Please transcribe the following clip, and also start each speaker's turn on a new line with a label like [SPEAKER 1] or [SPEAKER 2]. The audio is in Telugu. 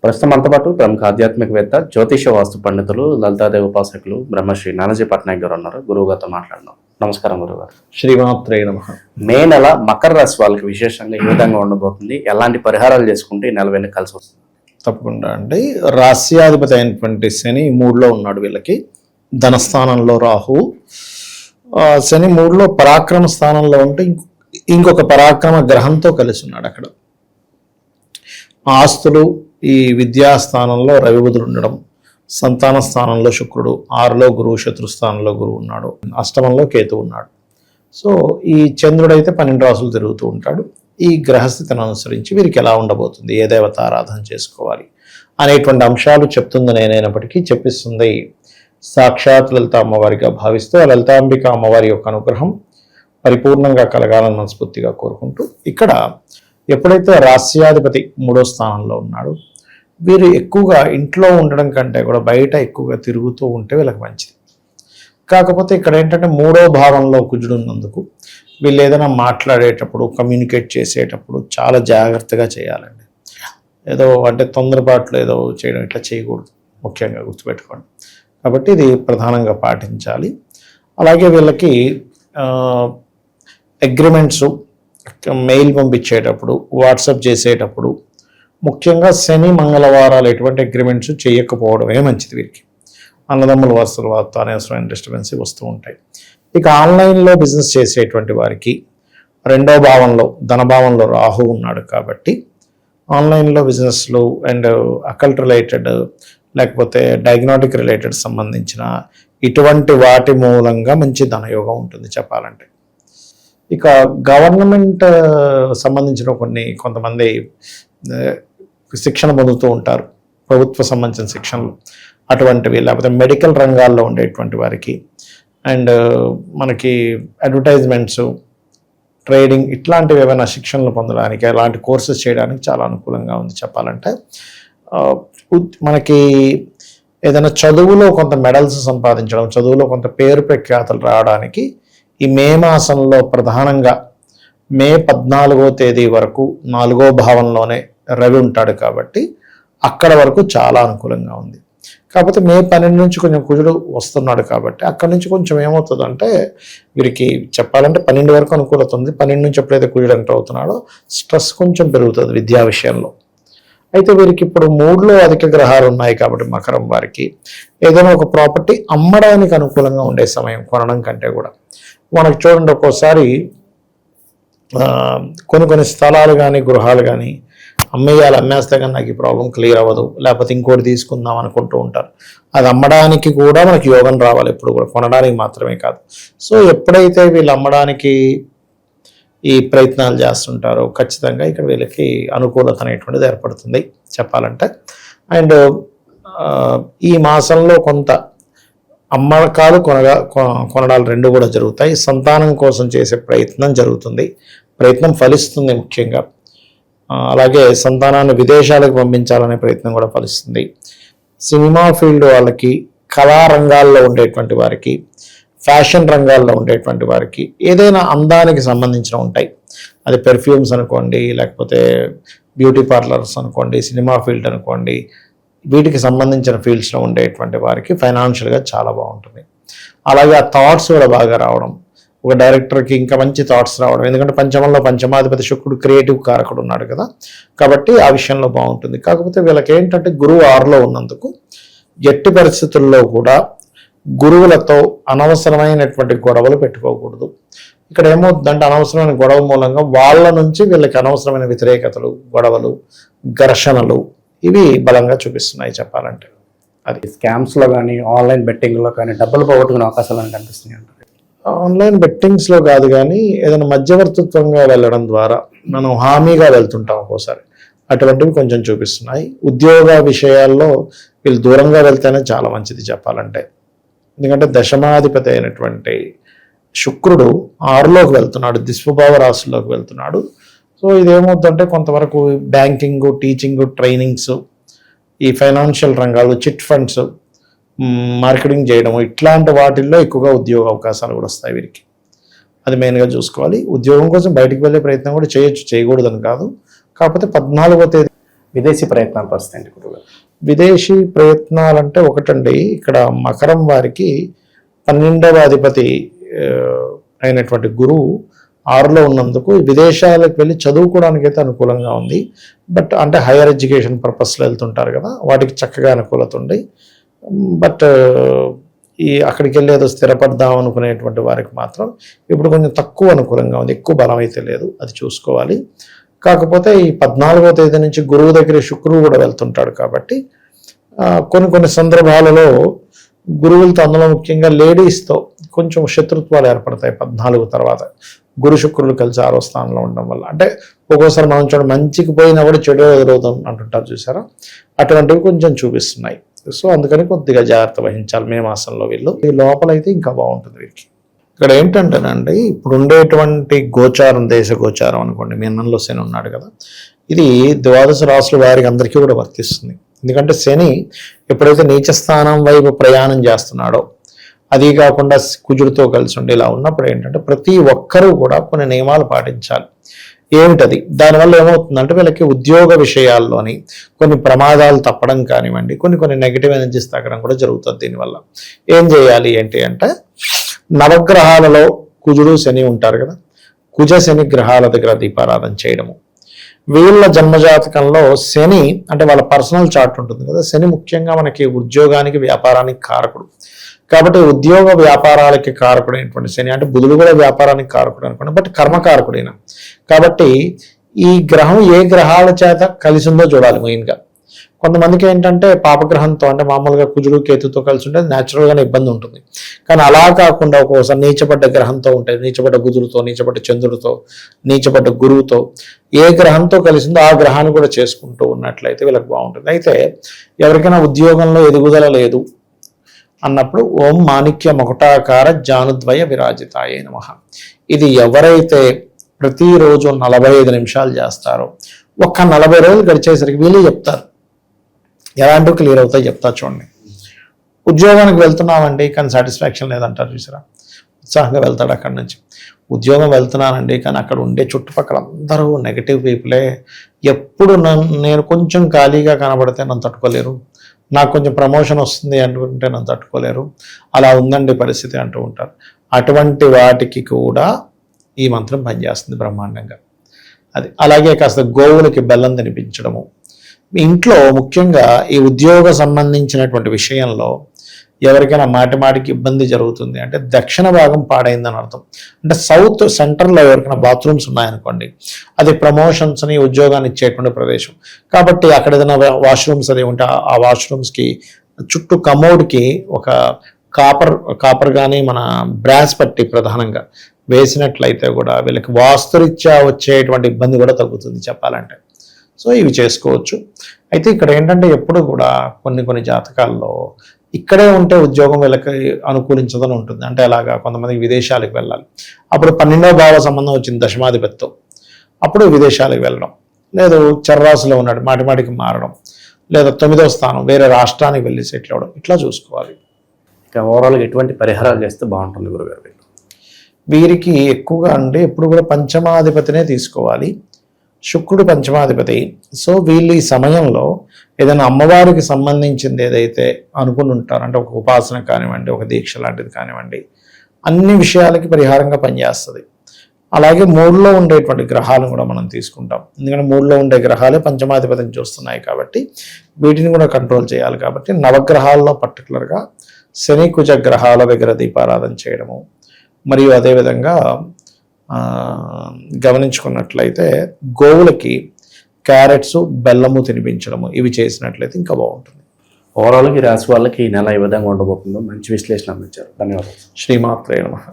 [SPEAKER 1] ప్రస్తుతం మనతో పాటు ప్రముఖ ఆధ్యాత్మికవేత్త, జ్యోతిష వాస్తు పండితులు, లలితాదేవి ఉపాసకులు బ్రహ్మశ్రీ నానాజీ పట్నాయక్ గారు ఉన్నారు. గురువు గారితో మాట్లాడదాం. నమస్కారం గురుగారు.
[SPEAKER 2] శ్రీమాత్రే నమః.
[SPEAKER 1] మే నెల మకర రాశి వాళ్ళకి విశేషంగా ఏ విధంగా ఉండబోతుంది, ఎలాంటి పరిహారాలు చేసుకుంటే ఈ నెల వెన్ను కలిసి వస్తుంది?
[SPEAKER 2] తప్పకుండా అండి. రాస్యాధిపతి అయినటువంటి శని 3లో ఉన్నాడు. వీళ్ళకి ధనస్థానంలో రాహు, శని 3లో పరాక్రమ స్థానంలో ఉంటే ఇంకొక పరాక్రమ గ్రహంతో కలిసి ఉన్నాడు అక్కడ. ఆస్తులు, ఈ విద్యాస్థానంలో రవి బుధుడు ఉండడం, సంతాన స్థానంలో శుక్రుడు, 6లో గురువు, శత్రుస్థానంలో గురువు ఉన్నాడు, అష్టమంలో కేతు ఉన్నాడు. సో ఈ చంద్రుడైతే 12 రాసులు తిరుగుతూ ఉంటాడు. ఈ గ్రహస్థితిని అనుసరించి వీరికి ఎలా ఉండబోతుంది, ఏ దేవత ఆరాధన చేసుకోవాలి అనేటువంటి అంశాలు చెప్తుంది నేనైనప్పటికీ చెప్పిస్తుంది సాక్షాత్ లలిత అమ్మవారిగా భావిస్తూ ఆ లలితాంబిక అమ్మవారి యొక్క అనుగ్రహం పరిపూర్ణంగా కలగాలని మనస్ఫూర్తిగా కోరుకుంటూ, ఇక్కడ ఎప్పుడైతే రాస్యాధిపతి 3వ స్థానంలో ఉన్నాడు, వీరు ఎక్కువగా ఇంట్లో ఉండడం కంటే కూడా బయట ఎక్కువగా తిరుగుతూ ఉంటే వీళ్ళకి మంచిది. కాకపోతే ఇక్కడ ఏంటంటే 3వ భావంలో కుజుడు ఉన్నందుకు వీళ్ళు ఏదైనా మాట్లాడేటప్పుడు, కమ్యూనికేట్ చేసేటప్పుడు చాలా జాగ్రత్తగా చేయాలండి. ఏదో అంటే తొందరపాట్లు ఏదో చేయడం ఇట్లా చేయకూడదు, ముఖ్యంగా గుర్తుపెట్టుకోండి. కాబట్టి ఇది ప్రధానంగా పాటించాలి. అలాగే వీళ్ళకి అగ్రిమెంట్స్, మెయిల్ పంపించేటప్పుడు, వాట్సాప్ చేసేటప్పుడు ముఖ్యంగా శని మంగళవారాలు ఎటువంటి అగ్రిమెంట్స్ చేయకపోవడమే మంచిది. వీరికి అన్నదమ్ముల వరుసలు వార్త అనవసరమైన డిస్టర్బెన్స్ వస్తూ ఉంటాయి. ఇక ఆన్లైన్లో బిజినెస్ చేసేటువంటి వారికి 2వ భావంలో ధనభావంలో రాహు ఉన్నాడు కాబట్టి ఆన్లైన్లో బిజినెస్లు అండ్ అకల్ట్ రిలేటెడ్ లేకపోతే డయాగ్నోటిక్ రిలేటెడ్ సంబంధించిన ఇటువంటి వాటి మూలంగా మంచి ధనయోగం ఉంటుంది చెప్పాలంటే. ఇక గవర్నమెంట్ సంబంధించిన కొంతమంది శిక్షణ పొందుతూ ఉంటారు, ప్రభుత్వ సంబంధించిన శిక్షణలు అటువంటివి, లేకపోతే మెడికల్ రంగాల్లో ఉండేటువంటి వారికి అండ్ మనకి అడ్వర్టైజ్మెంట్స్, ట్రేడింగ్ ఇట్లాంటివి ఏమైనా శిక్షణలు పొందడానికి, అలాంటి కోర్సెస్ చేయడానికి చాలా అనుకూలంగా ఉంది చెప్పాలంటే. మనకి ఏదైనా చదువులో కొంత మెడల్స్ సంపాదించడం, చదువులో కొంత పేరు ప్రఖ్యాతలు రావడానికి ఈ మే మాసంలో ప్రధానంగా మే 14వ తేదీ వరకు 4వ భావంలోనే రవి ఉంటాడు కాబట్టి అక్కడ వరకు చాలా అనుకూలంగా ఉంది. కాకపోతే మే 12 నుంచి కొంచెం కుజుడు వస్తున్నాడు కాబట్టి అక్కడి నుంచి కొంచెం ఏమవుతుందంటే వీరికి చెప్పాలంటే 12 వరకు అనుకూలత ఉంది. 12 నుంచి ఎప్పుడైతే కుజుడు ఎంటర్ అవుతున్నాడో స్ట్రెస్ కొంచెం పెరుగుతుంది విద్యా విషయంలో. అయితే వీరికి ఇప్పుడు 3లో అధిక గ్రహాలు ఉన్నాయి కాబట్టి మకరం వారికి ఏదైనా ఒక ప్రాపర్టీ అమ్మడానికి అనుకూలంగా ఉండే సమయం, కొనడం కంటే కూడా. మనకు చూడండి, ఒక్కోసారి కొన్ని స్థలాలు కానీ గృహాలు కానీ అమ్మేస్తే కానీ నాకు ఈ ప్రాబ్లం క్లియర్ అవ్వదు, లేకపోతే ఇంకోటి తీసుకుందాం అనుకుంటూ ఉంటారు. అది అమ్మడానికి కూడా మనకి యోగం రావాలి ఎప్పుడు కూడా, కొనడానికి మాత్రమే కాదు. సో ఎప్పుడైతే వీళ్ళు అమ్మడానికి ఈ ప్రయత్నాలు చేస్తుంటారో ఖచ్చితంగా ఇక్కడ వీళ్ళకి అనుకూలత అనేటువంటిది ఏర్పడుతుంది చెప్పాలంటే. అండ్ ఈ మాసంలో కొంత అమ్మకాలు కొనడాలు 2 కూడా జరుగుతాయి. సంతానం కోసం చేసే ప్రయత్నం జరుగుతుంది, ప్రయత్నం ఫలిస్తుంది ముఖ్యంగా. అలాగే సంతానాన్ని విదేశాలకు పంపించాలనే ప్రయత్నం కూడా ఫలిస్తుంది. సినిమా ఫీల్డ్ వాళ్ళకి, కళా రంగాల్లో ఉండేటువంటి వారికి, ఫ్యాషన్ రంగాల్లో ఉండేటువంటి వారికి ఏదైనా అందానికి సంబంధించిన ఉంటాయి, అది పెర్ఫ్యూమ్స్ అనుకోండి, లేకపోతే బ్యూటీ పార్లర్స్ అనుకోండి, సినిమా ఫీల్డ్ అనుకోండి, వీటికి సంబంధించిన ఫీల్డ్స్లో ఉండేటువంటి వారికి ఫైనాన్షియల్గా చాలా బాగుంటుంది. అలాగే ఆ థాట్స్ కూడా బాగా రావడం, ఒక డైరెక్టర్కి ఇంకా మంచి థాట్స్ రావడం, ఎందుకంటే పంచమంలో పంచమాధిపతి శుక్రుడు క్రియేటివ్ కారకుడు ఉన్నాడు కదా, కాబట్టి ఆ విషయంలో బాగుంటుంది. కాకపోతే వీళ్ళకి ఏంటంటే గురువు 6లో ఉన్నందుకు ఎట్టి పరిస్థితుల్లో కూడా గురువులతో అనవసరమైనటువంటి గొడవలు పెట్టుకోకూడదు. ఇక్కడ ఏమవుతుందంటే అనవసరమైన గొడవ మూలంగా వాళ్ళ నుంచి వీళ్ళకి అనవసరమైన వ్యతిరేకతలు, గొడవలు, ఘర్షణలు ఇవి బలంగా చూపిస్తున్నాయి చెప్పాలంటే.
[SPEAKER 1] అది స్కామ్స్లో కానీ ఆన్లైన్ బెట్టింగ్లో కానీ డబ్బులు పోగొట్టుకునే అవకాశాలు కనిపిస్తున్నాయి అంటారు.
[SPEAKER 2] ఆన్లైన్ బెట్టింగ్స్లో కాదు కానీ ఏదైనా మధ్యవర్తిత్వంగా వెళ్ళడం ద్వారా మనం హామీగా వెళ్తుంటాం ఒక్కోసారి, అటువంటివి కొంచెం చూపిస్తున్నాయి. ఉద్యోగ విషయాల్లో వీళ్ళు దూరంగా వెళ్తేనే చాలా మంచిది చెప్పాలంటే. ఎందుకంటే దశమాధిపతి అయినటువంటి శుక్రుడు 6లోకి వెళ్తున్నాడు, దిస్వభావ రాశుల్లోకి వెళ్తున్నాడు. సో ఇదేమవుతుందంటే కొంతవరకు బ్యాంకింగ్, టీచింగ్, ట్రైనింగ్స్, ఈ ఫైనాన్షియల్ రంగాలు, చిట్ ఫండ్స్, మార్కెటింగ్ చేయడం ఇట్లాంటి వాటిల్లో ఎక్కువగా ఉద్యోగ అవకాశాలు కూడా వస్తాయి వీరికి. అది మెయిన్గా చూసుకోవాలి. ఉద్యోగం కోసం బయటికి వెళ్ళే ప్రయత్నం కూడా చేయొచ్చు, చేయకూడదని కాదు. కాకపోతే 14వ తేదీ
[SPEAKER 1] విదేశీ ప్రయత్నాల పరిస్థితి ఏంటి గురుగారు?
[SPEAKER 2] విదేశీ ప్రయత్నాలంటే ఒకటండి, ఇక్కడ మకరం వారికి 12వ అధిపతి అయినటువంటి గురువు 6లో ఉన్నందుకు విదేశాలకు వెళ్ళి చదువుకోవడానికి అయితే అనుకూలంగా ఉంది. బట్ అంటే హైయర్ ఎడ్యుకేషన్ పర్పస్లో వెళ్తుంటారు కదా, వాటికి చక్కగా అనుకూలత ఉంది. బట్ ఈ అక్కడికి వెళ్ళి ఏదో స్థిరపడదాం అనుకునేటువంటి వారికి మాత్రం ఇప్పుడు కొంచెం తక్కువ అనుకూలంగా ఉంది, ఎక్కువ బలం అయితే లేదు, అది చూసుకోవాలి. కాకపోతే ఈ 14వ తేదీ నుంచి గురువు దగ్గర శుక్రువు కూడా వెళ్తుంటాడు కాబట్టి కొన్ని సందర్భాలలో గురువులతో, అందులో ముఖ్యంగా లేడీస్తో కొంచెం శత్రుత్వాలు ఏర్పడతాయి 14 తర్వాత. గురు శుక్రులు కలిసి 6వ స్థానంలో ఉండడం వల్ల, అంటే ఒక్కోసారి మనం చూడ మంచికి పోయినా కూడా చెడు ఎదురవుతాం అంటుంటారు చూసారా, అటువంటివి కొంచెం చూపిస్తున్నాయి. సో అందుకని కొద్దిగా జాగ్రత్త వహించాలి మే మాసంలో వీళ్ళు. ఈ లోపలైతే ఇంకా బాగుంటుంది వీరికి. ఇక్కడ ఏంటంటేనండి, ఇప్పుడు ఉండేటువంటి గోచారం, దేశ గోచారం అనుకోండి, మీనంలో శని ఉన్నాడు కదా, ఇది ద్వాదశ రాశుల వారికి అందరికీ కూడా వర్తిస్తుంది. ఎందుకంటే శని ఎప్పుడైతే నీచ స్థానం వైపు ప్రయాణం చేస్తున్నాడో, అది కాకుండా కుజుడితో కలిసి ఉండి ఇలా ఉన్నప్పుడు ఏంటంటే ప్రతి ఒక్కరూ కూడా కొన్ని నియమాలు పాటించాలి. ఏమిటది? దానివల్ల ఏమవుతుందంటే వీళ్ళకి ఉద్యోగ విషయాల్లోని కొన్ని ప్రమాదాలు తప్పడం కానివ్వండి, కొన్ని నెగిటివ్ ఎనర్జీస్ తగ్గడం కూడా జరుగుతుంది. దీనివల్ల ఏం చేయాలి ఏంటి అంటే, నవగ్రహాలలో కుజుడు శని ఉంటారు కదా, కుజ శని గ్రహాల దగ్గర దీపారాధన చేయడము. వీళ్ళ జన్మజాతకంలో శని అంటే వాళ్ళ పర్సనల్ చార్ట్ ఉంటుంది కదా, శని ముఖ్యంగా మనకి ఉద్యోగానికి వ్యాపారానికి కారకుడు. కాబట్టి ఉద్యోగ వ్యాపారాలకి కారకుడైనటువంటి శని, అంటే బుధుడు కూడా వ్యాపారానికి కారకుడు అనుకోండి, బట్ కర్మకారకుడైన. కాబట్టి ఈ గ్రహం ఏ గ్రహాల చేత కలిసిందో చూడాలి మెయిన్గా. కొంతమందికి ఏంటంటే పాపగ్రహంతో, అంటే మామూలుగా కుజుడు కేతుతో కలిసి ఉంటే న్యాచురల్గానే ఇబ్బంది ఉంటుంది. కానీ అలా కాకుండా ఒక్కోసారి నీచపడ్డ గ్రహంతో ఉంటాయి, నీచపడ్డ బుధుడితో, నీచపడ్డ చంద్రుడితో, నీచపడ్డ గురువుతో, ఏ గ్రహంతో కలిసిందో ఆ గ్రహాన్ని కూడా చేసుకుంటూ ఉన్నట్లయితే వీళ్ళకి బాగుంటుంది. అయితే ఎవరికైనా ఉద్యోగంలో ఎదుగుదల లేదు అన్నప్పుడు ఓం మాణిక్య మకుటాకార జానుద్వయ విరాజితాయే నమః. ఇది ఎవరైతే ప్రతిరోజు 45 నిమిషాలు చేస్తారో, ఒక్క 40 రోజులు గడిచేసరికి వీళ్ళు చెప్తారు, ఎలాంటివి క్లియర్ అవుతాయి చెప్తా చూడండి. ఉద్యోగానికి వెళ్తున్నామండి కానీ సాటిస్ఫాక్షన్ లేదంటారు చూసారా, ఉత్సాహంగా వెళ్తాడు అక్కడి నుంచి. ఉద్యోగం వెళ్తున్నానండి కానీ అక్కడ ఉండే చుట్టుపక్కల అందరూ నెగిటివ్ పీపులే, ఎప్పుడు నేను కొంచెం ఖాళీగా కనబడితే నన్ను తట్టుకోలేరు, నాకు కొంచెం ప్రమోషన్ వస్తుంది అనుకుంటే నన్ను తట్టుకోలేరు, అలా ఉందండి పరిస్థితి అంటూ ఉంటారు. అటువంటి వాటికి కూడా ఈ మంత్రం పనిచేస్తుంది బ్రహ్మాండంగా. అది అలాగే కాస్త గోవులకి బెల్లం తినిపించడము. మీ ఇంట్లో ముఖ్యంగా ఈ ఉద్యోగ సంబంధించినటువంటి విషయంలో ఎవరికైనా మాటికి ఇబ్బంది జరుగుతుంది అంటే దక్షిణ భాగం పాడైందని అర్థం. అంటే సౌత్ సెంటర్లో ఎవరికైనా బాత్రూమ్స్ ఉన్నాయనుకోండి, అది ప్రమోషన్స్ని, ఉద్యోగాన్ని ఇచ్చేటువంటి ప్రదేశం. కాబట్టి అక్కడ ఏదైనా వాష్రూమ్స్ అది ఉంటే ఆ వాష్రూమ్స్కి చుట్టూ కమోడ్కి ఒక కాపర్ కానీ మన బ్రాస్ పట్టి ప్రధానంగా వేసినట్లయితే కూడా వీళ్ళకి వాస్తురీత్యా వచ్చేటువంటి ఇబ్బంది కూడా తగ్గుతుంది చెప్పాలంటే. సో ఇవి చేసుకోవచ్చు. అయితే ఇక్కడ ఏంటంటే ఎప్పుడు కూడా కొన్ని జాతకాల్లో ఇక్కడే ఉంటే ఉద్యోగం వీళ్ళకి అనుకూలించదని ఉంటుంది. అంటే అలాగా కొంతమందికి విదేశాలకు వెళ్ళాలి, అప్పుడు 12వ భావ సంబంధం వచ్చింది దశమాధిపతితో, అప్పుడు విదేశాలకు వెళ్ళడం, లేదు చర్రాసులో ఉన్నాడు మాటికి మారడం, లేదా 9వ స్థానం వేరే రాష్ట్రానికి వెళ్ళి సెటిల్ అవ్వడం, ఇట్లా చూసుకోవాలి.
[SPEAKER 1] ఇక ఓవరాల్గా ఎటువంటి పరిహారాలు చేస్తే బాగుంటుంది గురుగారు?
[SPEAKER 2] వీరికి ఎక్కువగా అంటే ఎప్పుడు కూడా పంచమాధిపతినే తీసుకోవాలి. శుక్రుడు పంచమాధిపతి. సో వీళ్ళు ఈ సమయంలో ఏదైనా అమ్మవారికి సంబంధించింది ఏదైతే అనుకుని ఉంటారో, అంటే ఒక ఉపాసన కానివ్వండి, ఒక దీక్ష లాంటిది కానివ్వండి, అన్ని విషయాలకి పరిహారంగా పనిచేస్తుంది. అలాగే 3లో ఉండేటువంటి గ్రహాలను కూడా మనం తీసుకుంటాం. ఎందుకంటే 3లో ఉండే గ్రహాలే పంచమాధిపతిని చూస్తున్నాయి కాబట్టి వీటిని కూడా కంట్రోల్ చేయాలి. కాబట్టి నవగ్రహాల్లో పర్టికులర్గా శని కుజ గ్రహాల దగ్గర దీపారాధన చేయడము, మరియు అదేవిధంగా గమనించుకున్నట్లయితే గోవులకి క్యారెట్స్ బెల్లము తినిపించడము, ఇవి చేసినట్లయితే ఇంకా బాగుంటుంది.
[SPEAKER 1] ఓవరాల్గా ఈ రాశి వాళ్ళకి ఈ నెల ఏ విధంగా ఉండబోతుందో మంచి విశ్లేషణ అందించారు. ధన్యవాదాలు.
[SPEAKER 2] శ్రీమాత్రే నమః.